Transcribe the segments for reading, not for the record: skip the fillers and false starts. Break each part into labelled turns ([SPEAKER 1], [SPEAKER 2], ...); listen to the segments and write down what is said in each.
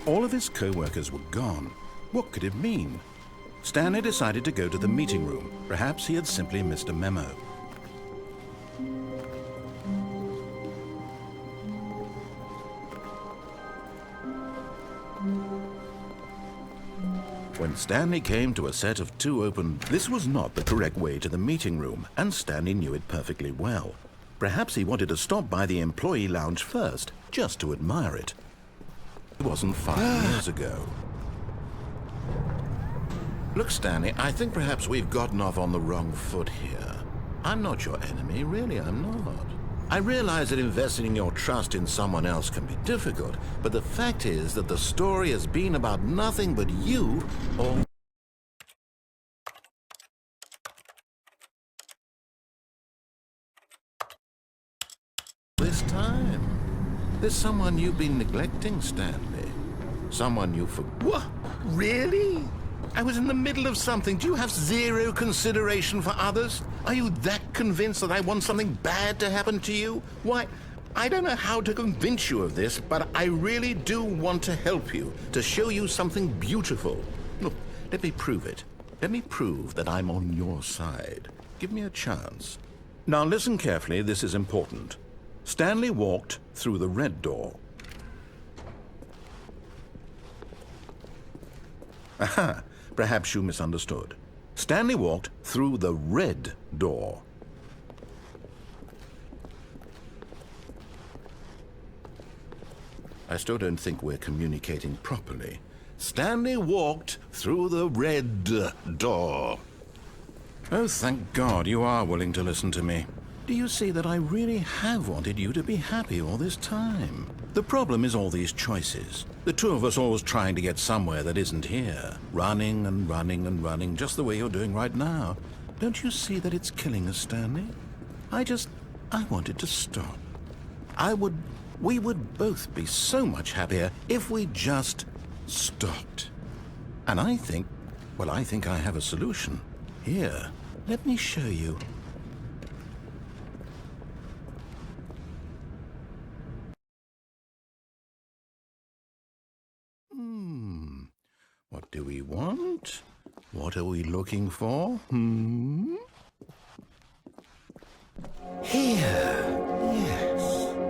[SPEAKER 1] All of his co-workers were gone. What could it mean? Stanley decided to go to the meeting room. Perhaps he had simply missed a memo. When Stanley came to a set of two open, this was not the correct way to the meeting room, and Stanley knew it perfectly well. Perhaps he wanted to stop by the employee lounge first, just to admire it. It wasn't 5 years ago. Look, Stanley, I think perhaps we've gotten off on the wrong foot here. I'm not your enemy, really, I'm not. I realize that investing your trust in someone else can be difficult, but the fact is that the story has been about nothing but you all this time. There's someone you've been neglecting, Stanley. Someone you What? Really? I was in the middle of something. Do you have zero consideration for others? Are you that convinced that I want something bad to happen to you? Why, I don't know how to convince you of this, but I really do want to help you, to show you something beautiful. Look, let me prove it. Let me prove that I'm on your side. Give me a chance. Now listen carefully, this is important. Stanley walked through the red door. Aha! Perhaps you misunderstood. Stanley walked through the red door. I still don't think we're communicating properly. Stanley walked through the red door. Oh, thank God you are willing to listen to me. Do you see that I really have wanted you to be happy all this time? The problem is all these choices. The two of us always trying to get somewhere that isn't here. Running and running and running, just the way you're doing right now. Don't you see that it's killing us, Stanley? I wanted to stop. We would both be so much happier if we just stopped. And I think I have a solution. Here, let me show you. What do we want? What are we looking for? Here. Yes.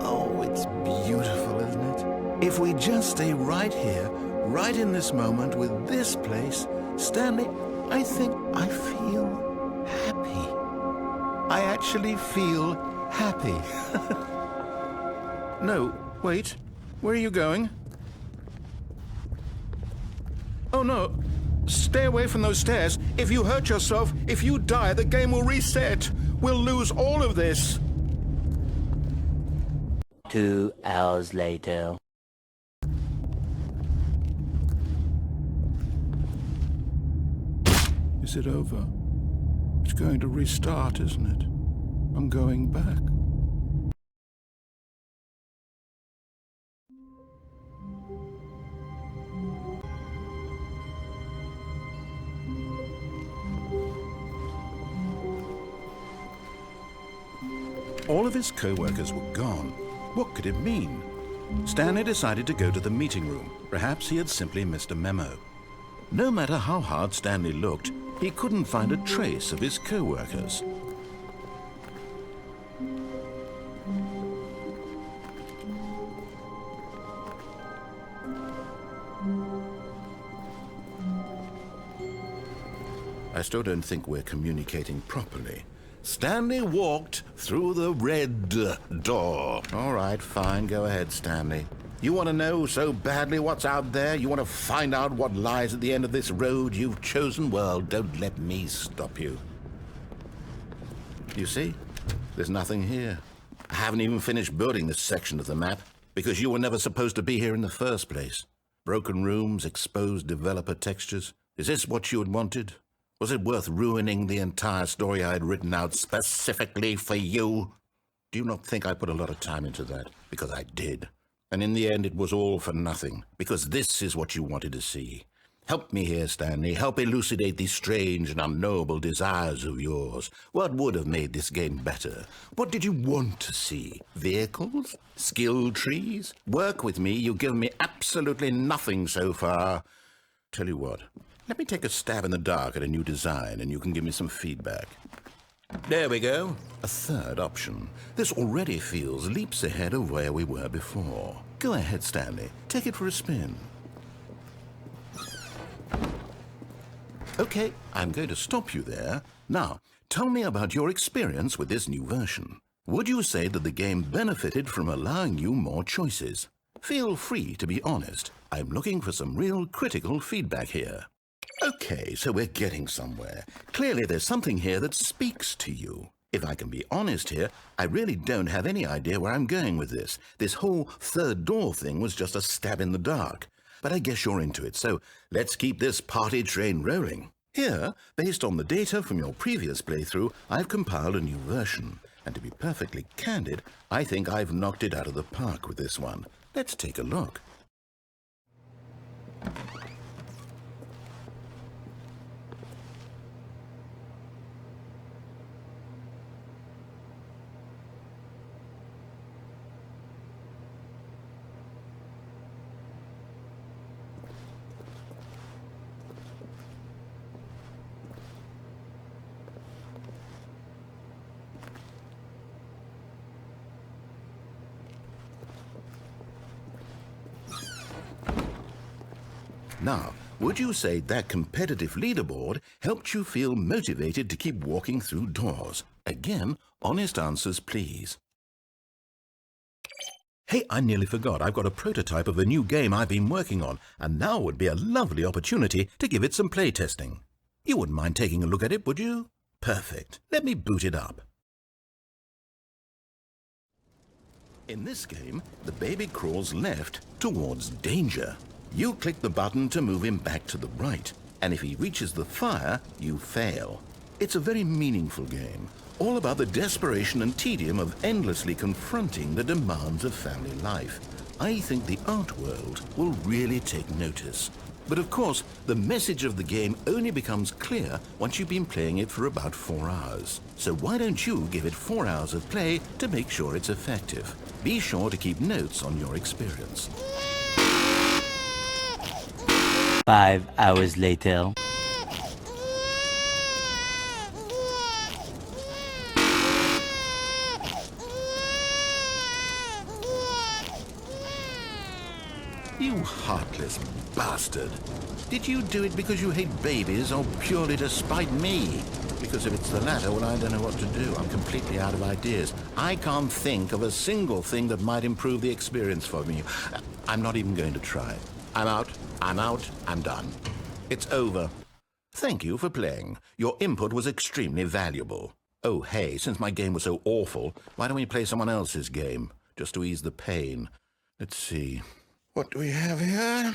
[SPEAKER 1] Oh, it's beautiful, isn't it? If we just stay right here, right in this moment with this place, Stanley, I think I feel happy. I actually feel happy. No, wait. Where are you going? Oh, no. Stay away from those stairs. If you hurt yourself, if you die, the game will reset. We'll lose all of this.
[SPEAKER 2] 2 hours later.
[SPEAKER 1] Is it over? It's going to restart, isn't it? I'm going back. All of his co-workers were gone. What could it mean? Stanley decided to go to the meeting room. Perhaps he had simply missed a memo. No matter how hard Stanley looked, he couldn't find a trace of his co-workers. I still don't think we're communicating properly. Stanley walked through the red door. All right, fine. Go ahead, Stanley. You want to know so badly what's out there? You want to find out what lies at the end of this road you've chosen? Well, don't let me stop you. You see? There's nothing here. I haven't even finished building this section of the map because you were never supposed to be here in the first place. Broken rooms, exposed developer textures. Is this what you had wanted? Was it worth ruining the entire story I had written out specifically for you? Do you not think I put a lot of time into that? Because I did. And in the end, it was all for nothing. Because this is what you wanted to see. Help me here, Stanley. Help elucidate these strange and unknowable desires of yours. What would have made this game better? What did you want to see? Vehicles? Skill trees? Work with me. You've given me absolutely nothing so far. Tell you what, let me take a stab in the dark at a new design and you can give me some feedback. There we go. A third option. This already feels leaps ahead of where we were before. Go ahead, Stanley. Take it for a spin. Okay, I'm going to stop you there. Now, tell me about your experience with this new version. Would you say that the game benefited from allowing you more choices? Feel free to be honest. I'm looking for some real critical feedback here. Okay, so we're getting somewhere. Clearly there's something here that speaks to you. If I can be honest here, I really don't have any idea where I'm going with this. This whole third door thing was just a stab in the dark. But I guess you're into it, so let's keep this party train rolling. Here, based on the data from your previous playthrough, I've compiled a new version. And to be perfectly candid, I think I've knocked it out of the park with this one. Let's take a look. Now, would you say that competitive leaderboard helped you feel motivated to keep walking through doors? Again, honest answers, please. Hey, I nearly forgot. I've got a prototype of a new game I've been working on, and now would be a lovely opportunity to give it some playtesting. You wouldn't mind taking a look at it, would you? Perfect. Let me boot it up. In this game, the baby crawls left towards danger. You click the button to move him back to the right, and if he reaches the fire, you fail. It's a very meaningful game, all about the desperation and tedium of endlessly confronting the demands of family life. I think the art world will really take notice. But of course, the message of the game only becomes clear once you've been playing it for about 4 hours. So why don't you give it 4 hours of play to make sure it's effective? Be sure to keep notes on your experience.
[SPEAKER 2] 5 hours later.
[SPEAKER 1] You heartless bastard. Did you do it because you hate babies or purely to spite me? Because if it's the latter, well, I don't know what to do. I'm completely out of ideas. I can't think of a single thing that might improve the experience for me. I'm not even going to try. I'm out, I'm done. It's over. Thank you for playing. Your input was extremely valuable. Oh, hey, since my game was so awful, why don't we play someone else's game, just to ease the pain? Let's see. What do we have here?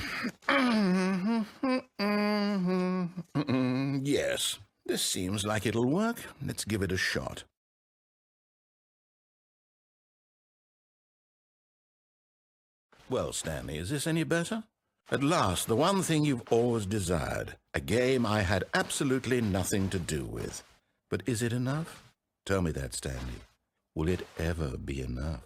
[SPEAKER 1] Yes, this seems like it'll work. Let's give it a shot. Well, Stanley, is this any better? At last, the one thing you've always desired. A game I had absolutely nothing to do with. But is it enough? Tell me that, Stanley. Will it ever be enough?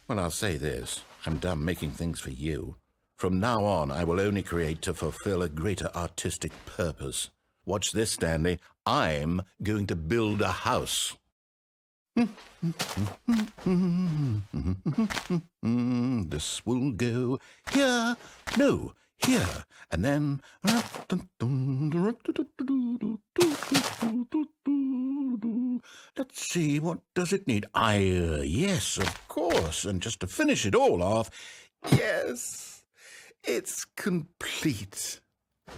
[SPEAKER 1] Well, I'll say this. I'm done making things for you. From now on, I will only create to fulfill a greater artistic purpose. Watch this, Stanley. I'm going to build a house. This will go here. No, here. And then... Let's see, what does it need? Yes, of course. And just to finish it all off, yes, it's complete.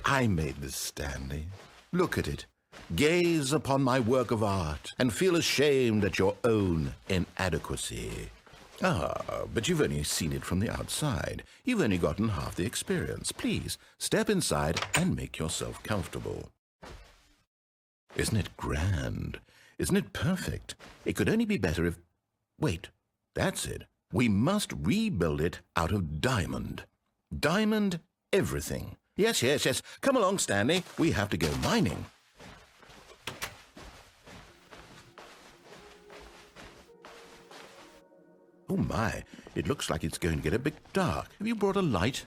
[SPEAKER 1] I made this, Stanley. Look at it. Gaze upon my work of art and feel ashamed at your own inadequacy. Ah, but you've only seen it from the outside. You've only gotten half the experience. Please, step inside and make yourself comfortable. Isn't it grand? Isn't it perfect? It could only be better if... Wait, that's it. We must rebuild it out of diamond. Diamond everything. Yes, yes, yes. Come along, Stanley. We have to go mining. Oh, my. It looks like it's going to get a bit dark. Have you brought a light?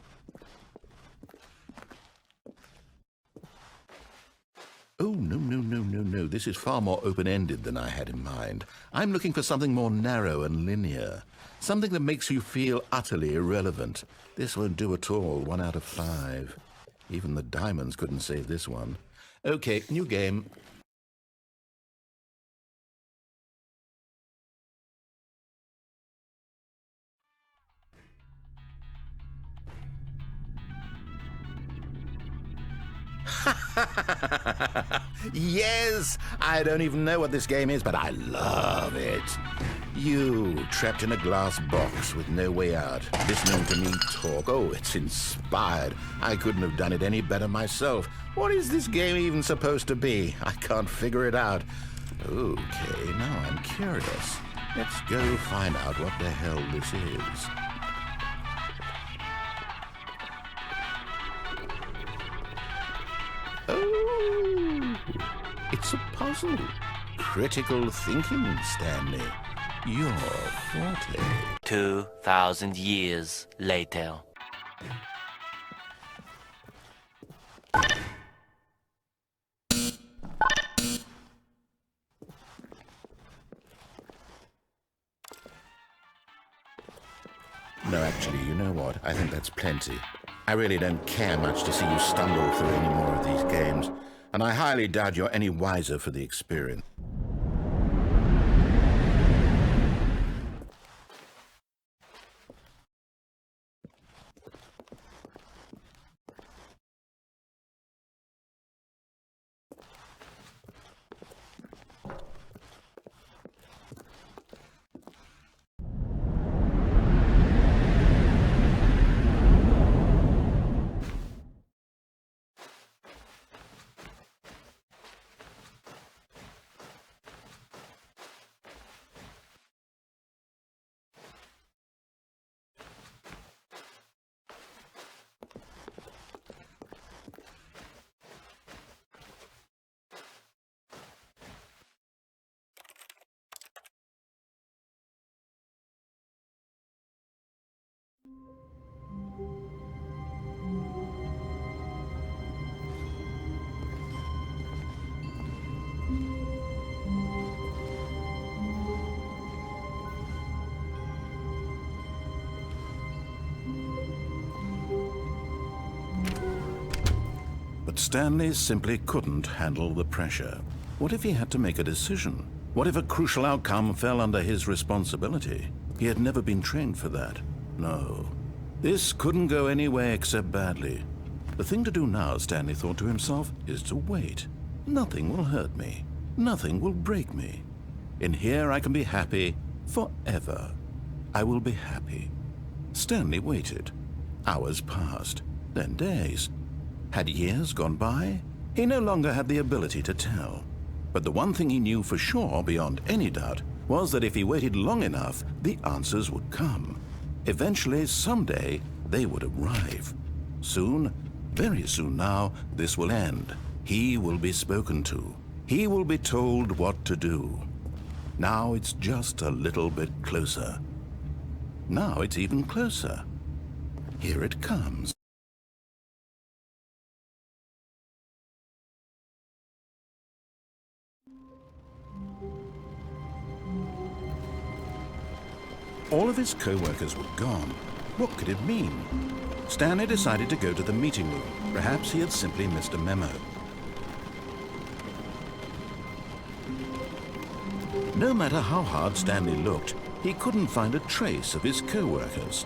[SPEAKER 1] Oh, no, no, no, no, no. This is far more open-ended than I had in mind. I'm looking for something more narrow and linear. Something that makes you feel utterly irrelevant. This won't do at all. 1 out of 5. Even the diamonds couldn't save this one. Okay, new game. Yes! I don't even know what this game is, but I love it. You, trapped in a glass box with no way out, listening to me talk. Oh, it's inspired. I couldn't have done it any better myself. What is this game even supposed to be? I can't figure it out. Okay, now I'm curious. Let's go find out what the hell this is. Oh, it's a puzzle. Critical thinking, Stanley. Your forte.
[SPEAKER 2] 2,000 years later.
[SPEAKER 1] No, actually, you know what? I think that's plenty. I really don't care much to see you stumble through any more of these games, and I highly doubt you're any wiser for the experience. But Stanley simply couldn't handle the pressure. What if he had to make a decision? What if a crucial outcome fell under his responsibility? He had never been trained for that. No. This couldn't go any way except badly. The thing to do now, Stanley thought to himself, is to wait. Nothing will hurt me. Nothing will break me. In here I can be happy forever. I will be happy. Stanley waited. Hours passed, then days. Had years gone by? He no longer had the ability to tell. But the one thing he knew for sure, beyond any doubt, was that if he waited long enough, the answers would come. Eventually, someday, they would arrive. Soon, very soon now, this will end. He will be spoken to. He will be told what to do. Now it's just a little bit closer. Now it's even closer. Here it comes. All of his co-workers were gone. What could it mean? Stanley decided to go to the meeting room. Perhaps he had simply missed a memo. No matter how hard Stanley looked, he couldn't find a trace of his co-workers.